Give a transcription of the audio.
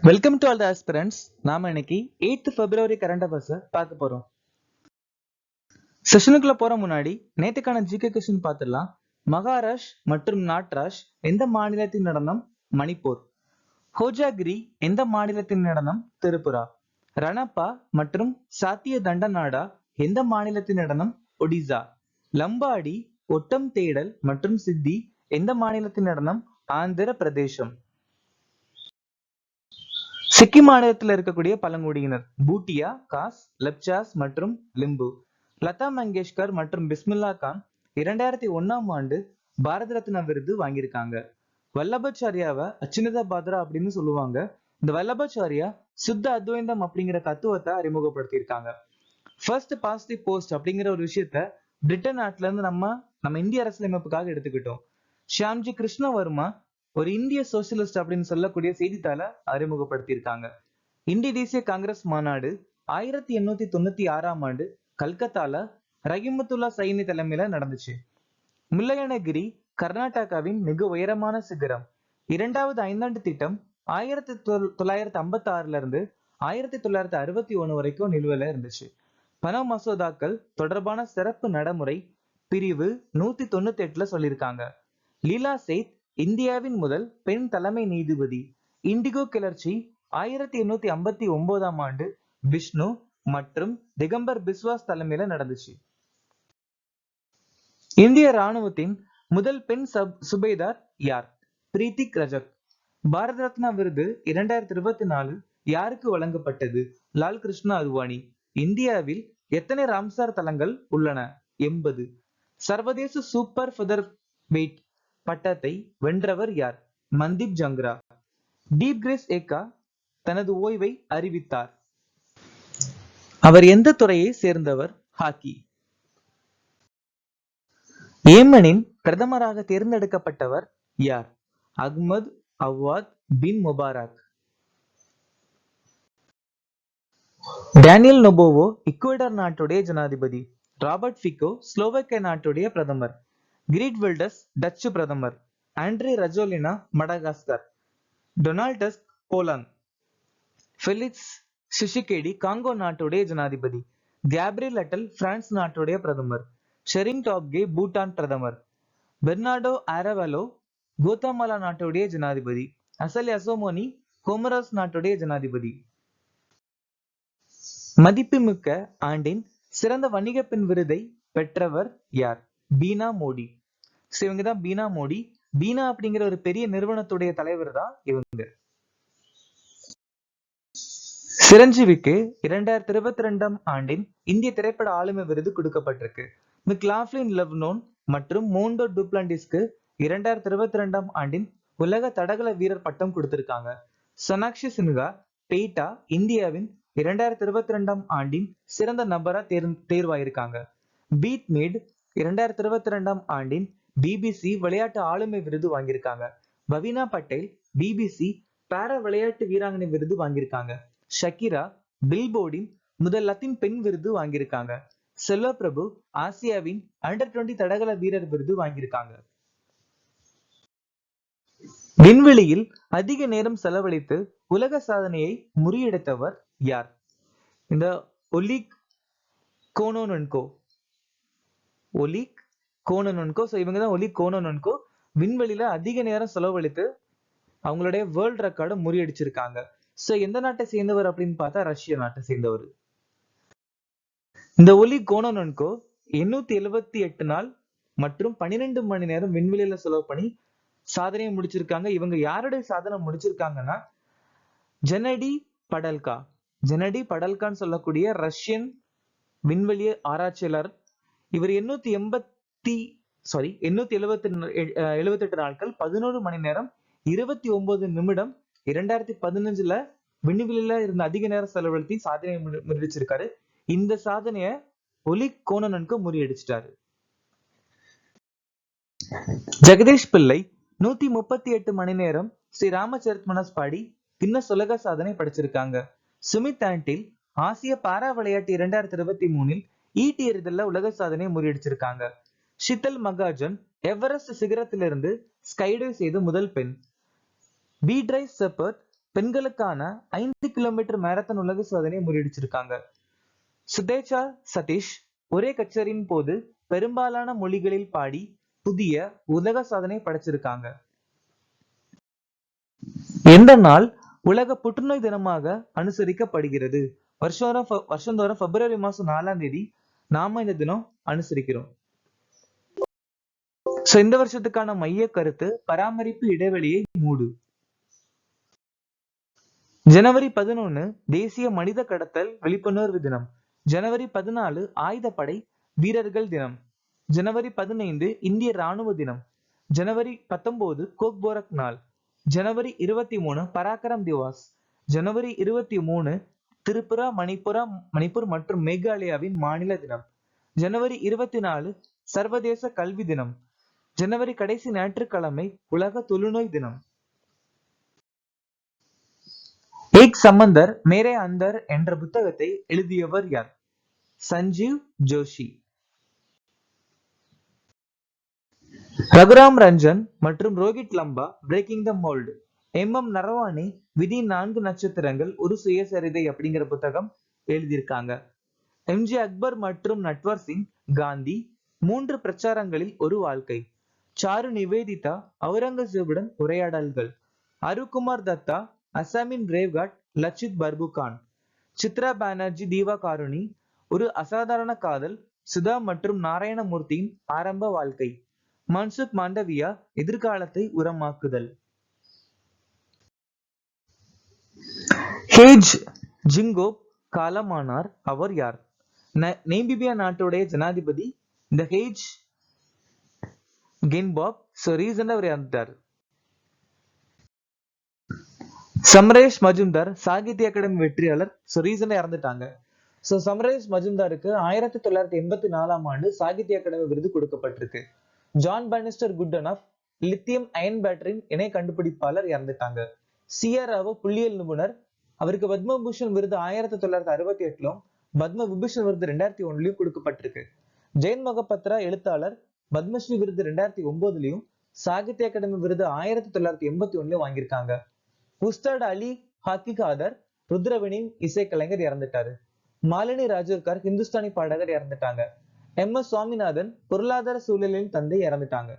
Welcome to all the aspirants. நாம இன்னைக்கு 8th February current affairs பார்க்க போறோம். செஷனுக்குள்ள போற முன்னாடி நேத்துக்கான ஜிகே கொஸ்டின் பார்த்துடலாம். மகாராஷ்டிர மற்றும் நாட்ராஷ் எந்த மாநிலத்தின் நடனம்? மணிப்பூர். ஹோஜாகிரி எந்த மாநிலத்தின் நடனம்? திரிபுரா. ரணப்பா மற்றும் சாத்திய தண்டநாடா எந்த மாநிலத்தின் நடனம்? ஒடிசா. லம்பாடி, ஒட்டம் தேடல் மற்றும் சித்தி எந்த மாநிலத்தின் நடனம்? ஆந்திர பிரதேசம். சிக்கிம் மாநிலத்தில் இருக்கக்கூடிய பழங்குடியினர் பூட்டியா, காஸ், லெப்சாஸ் மற்றும் லிம்பு. லதா மங்கேஷ்கர் மற்றும் பிஸ்மில்லா கான் 2001ஆம் ஆண்டு பாரத ரத்னா விருது வாங்கியிருக்காங்க. வல்லபாச்சாரியாவை அச்சுனதா பாத்ரா அப்படின்னு சொல்லுவாங்க. இந்த வல்லபாச்சாரியா சுத்த அத்வைந்தம் அப்படிங்கிற தத்துவத்தை அறிமுகப்படுத்தியிருக்காங்க. ஃபர்ஸ்ட் பாஸ்ட் தி போஸ்ட் அப்படிங்கிற ஒரு விஷயத்த பிரிட்டன் நாட்டுல இருந்து நம்ம இந்திய அரசியலமைப்புக்காக எடுத்துக்கிட்டோம். ஷியாம்ஜி கிருஷ்ணவர்மா ஒரு இந்திய சோசியலிஸ்ட் அப்படின்னு சொல்லக்கூடிய செய்தித்தாளை அறிமுகப்படுத்தியிருக்காங்க. இந்திய தேசிய காங்கிரஸ் மாநாடு 1896ஆம் ஆண்டு கல்கத்தால ரஹிமத்துல்லா சைனி தலைமையில நடந்துச்சு. முல்லையனகிரி கர்நாடகாவின் மிக உயரமான சிகரம். இரண்டாவது ஐந்தாண்டு திட்டம் 1956ல இருந்து 1961 வரைக்கும் நிலுவையில இருந்துச்சு. பண மசோதாக்கள் தொடர்பான சிறப்பு நடைமுறை பிரிவு 198ல சொல்லியிருக்காங்க. லீலா சேத் இந்தியாவின் முதல் பெண் தலைமை நீதிபதி. இண்டிகோ கிளர்ச்சி 1859ஆம் ஆண்டு விஷ்ணு மற்றும் திகம்பர் பிஸ்வாஸ் தலைமையில நடந்துச்சு. இந்திய ராணுவத்தின் முதல் பெண் சுபேதார் யார்? பிரீத்திக் ரஜக். பாரத ரத்னா விருது 2024 யாருக்கு வழங்கப்பட்டது? லால் கிருஷ்ண அத்வானி. இந்தியாவில் எத்தனை ராம்சார் தலங்கள் உள்ளன? 80. சர்வதேச சூப்பர் ஃபெதர் வெயிட் பட்டத்தை வென்றவர் யார்? மன்தீப் ஜங்ரா. டீப் கிரேஸ் ஏக்கா தனது ஓய்வை அறிவித்தார். அவர் எந்த துறையை சேர்ந்தவர்? ஹாக்கி. ஏமனின் பிரதமராக தேர்ந்தெடுக்கப்பட்டவர் யார்? Ahmed Awad bin Mubarak. Daniel Noboa Ecuador நாட்டுடைய ஜனாதிபதி. ராபர்ட் ஃபிகோ ஸ்லோவாக்கியா நாட்டுடைய பிரதமர். கிரீட் வில்டர்ஸ் டச்சு பிரதமர். Andry Rajoelina Madagascar. Donald Tusk Poland. Felix Tshisekedi Congo நாட்டுடைய ஜனாதிபதி. கேப்ரியல் அட்டல் பிரான்ஸ் நாட்டுடைய பிரதமர். ஷெரிங் டாப்கே பூட்டான் பிரதமர். பெர்னார்டோ ஆரவலோ கோத்தாமாலா நாட்டுடைய ஜனாதிபதி. அசலி அசோமோனி கோமரோஸ் நாட்டுடைய ஜனாதிபதி. மதிப்புமிக்க ஆண்டின் சிறந்த வணிக பெண் விருதை பெற்றவர் யார்? பீனா மோடி. இவங்க தான் பீனா மோடி. பீனா அப்படிங்கிற ஒரு பெரிய நிறுவனத்துடைய தலைவர் தான் இவங்க. சிரஞ்சீவிக்கு 2022ஆம் ஆண்டின் இந்திய திரைப்பட ஆளுமை விருது கொடுக்கப்பட்டிருக்கு. மெக்லாஃப்லின் லெவ்னோன் மற்றும் மோண்டோ டுப்ளண்டிஸ்க்கு 2022ஆம் ஆண்டின் உலக தடகள வீரர் பட்டம் கொடுத்திருக்காங்க. சோனாக்ஷி சின்ஹா பேட்டா இந்தியாவின் 2022ஆம் ஆண்டின் சிறந்த நபரா தேர்வாயிருக்காங்க. பீட் மீட் 2022ஆம் ஆண்டின் பிபிசி விளையாட்டு ஆளுமை விருது வாங்கியிருக்காங்க. பவீனா பட்டேல் பிபிசி பாரா விளையாட்டு வீராங்கனை விருது வாங்கியிருக்காங்க. ஷக்கிரா பில்போர்டின் முதல் லத்தீன் பெண் விருது வாங்கியிருக்காங்க. செல்வ பிரபு ஆசியாவின் அண்டர் 20 தடகள வீரர் விருது வாங்கியிருக்காங்க. விண்வெளியில் அதிக நேரம் செலவழித்து உலக சாதனையை முறியடித்தவர் யார்? இந்த ஒலிக் கோனோனென்கோ. இவங்கதான் ஒலிக் கோனோனென்கோ விண்வெளியில அதிக நேரம் செலவழித்து அவங்களுடைய வேர்ல்ட் ரெக்கார்டை முறியடிச்சிருக்காங்க. சோ எந்த நாட்டை சேர்ந்தவர் அப்படின்னு பார்த்தா ரஷ்ய நாட்டை சேர்ந்தவர். இந்த ஒலிக் கோனோனென்கோ 878 நாள் மற்றும் 12 மணி நேரம் விண்வெளியில செலவு பண்ணி சாதனையை முடிச்சிருக்காங்க. இவங்க யாருடைய சாதனை முடிச்சிருக்காங்கன்னா ஜெனடி படல்கான்னு சொல்லக்கூடிய ரஷ்யன் விண்வெளி ஆராய்ச்சியாளர். இவர் 878 நாட்கள் 11 மணி நேரம் 29 நிமிடம் 2015ல விண்வெளியில இருந்த அதிக நேரம் செலவழித்து சாதனையை முறியடிச்சிருக்காரு. இந்த சாதனையை ஒலிக் கோனோனென்கோ முறியடிச்சிட்டாரு. ஜெகதீஷ் பிள்ளை 138 மணி நேரம் ஸ்ரீ ராமச்சரித்மனஸ் பாடி கின்னஸ் உலக சாதனை படைச்சிருக்காங்க. சுமித் ஆண்டில் ஆசிய பாரா விளையாட்டு 2023இல் ஈட்டி எறிதல்ல உலக சாதனையை முறியடிச்சிருக்காங்க. ஷித்தல் மகாஜன் எவரெஸ்ட் சிகரத்திலிருந்து ஸ்கைடைவ் செய்த முதல் பெண். பீட்ரைஸ் செப்பர்ட் பெண்களுக்கான 5 கிலோமீட்டர் மாரத்தான் உலக சாதனையை முறியடிச்சிருக்காங்க. சுதேச்சா சதீஷ் ஒரே கச்சேரியின் போது பெரும்பாலான மொழிகளில் பாடி புதிய உலக சாதனை படைச்சிருக்காங்க. எந்த நாள் உலக புற்றுநோய் தினமாக அனுசரிக்கப்படுகிறது? வருஷந்தோறும் பிப்ரவரி மாசம் 4ஆம் தேதி நாம இந்த தினம் அனுசரிக்கிறோம். இந்த வருஷத்துக்கான மைய கருத்து பராமரிப்பு இடைவெளியை மூடு. ஜனவரி 11 தேசிய மனித கடத்தல் விழிப்புணர்வு தினம். ஜனவரி 14 ஆயுதப்படை வீரர்கள் தினம். ஜனவரி 15 இந்திய ராணுவ தினம். ஜனவரி 19 கோக்போரக் நாள். ஜனவரி 23 பராக்கிரம் திவாஸ். ஜனவரி 23 திரிபுரா, மணிப்பூர் மற்றும் மேகாலயாவின் மாநில தினம். ஜனவரி 24 சர்வதேச கல்வி தினம். ஜனவரி கடைசி ஞாயிற்றுக்கிழமை உலக தொழுநோய் தினம். ஏக் சம்பந்தர் மேரே அந்தர் என்ற புத்தகத்தை எழுதியவர் யார்? சஞ்சீவ் ஜோஷி. ரகுராம் ரஞ்சன் மற்றும் Rohit Lamba breaking the mould. Naravane விதி 4 நட்சத்திரங்கள் ஒரு சுயசரிதை அப்படிங்கிற புத்தகம் எழுதியிருக்காங்க. எம்ஜே அக்பர் மற்றும் நட்வர் சிங் காந்தி 3 பிரச்சாரங்களில் ஒரு வாழ்க்கை. சாரு நிவேதிதா அவுரங்கசீபுடன் உரையாடல்கள். அருகுமார் தத்தா அசாமின் ரேவ்காட் லச்சித் பர்புகான். சித்ரா பானர்ஜி தீவா காருணி ஒரு அசாதாரண காதல். சுதா மற்றும் நாராயணமூர்த்தியின் ஆரம்ப வாழ்க்கை. மன்சுக் மாண்டவியா எதிர்காலத்தை உரமாக்குதல். ஹேஜ் ஜிங்கோப் காலமானார். அவர் யார்? நேமிபியா நாட்டுடைய ஜனாதிபதி இந்த ஹேஜ் கென்பாப். ரீசன்ட் அவர் இறந்துட்டார். சம்ரேஷ் மஜும்தார் சாகித்ய அகாடமி வெற்றியாளர். ரீசன்ட் இறந்துட்டாங்க. சம்ரேஷ் மஜும்தாருக்கு 1984ஆம் ஆண்டு சாகித்ய அகாடமி விருது கொடுக்கப்பட்டிருக்கு. ஜான் பானிஸ்டர் குட்னஃப் லித்தியம் அயன் பேட்டரியின் இணை கண்டுபிடிப்பாளர் இறந்துட்டாங்க. சிஆர் ராவோ புள்ளியியல் நிபுணர். அவருக்கு பத்மபூஷன் விருது 1968லும் பத்ம விபூஷன் விருது 2001லும் கொடுக்கப்பட்டிருக்கு. ஜெயன் மொகபத்ரா எழுத்தாளர். பத்மஸ்ரீ விருது 2009லும் சாகித்ய அகாடமி விருது 1981லும் வாங்கியிருக்காங்க. உஸ்தாத் அலி ஹாக்கிகாதர் ருத்ரவணியின் இசைக்கலைஞர் இறந்துட்டாரு. மாலினி ராஜூர்கர் ஹிந்துஸ்தானி பாடகர் இறந்துட்டாங்க. எம்.எஸ். சுவாமிநாதன் பொருளாதார சூழலின் தந்தை இறந்துட்டாங்க.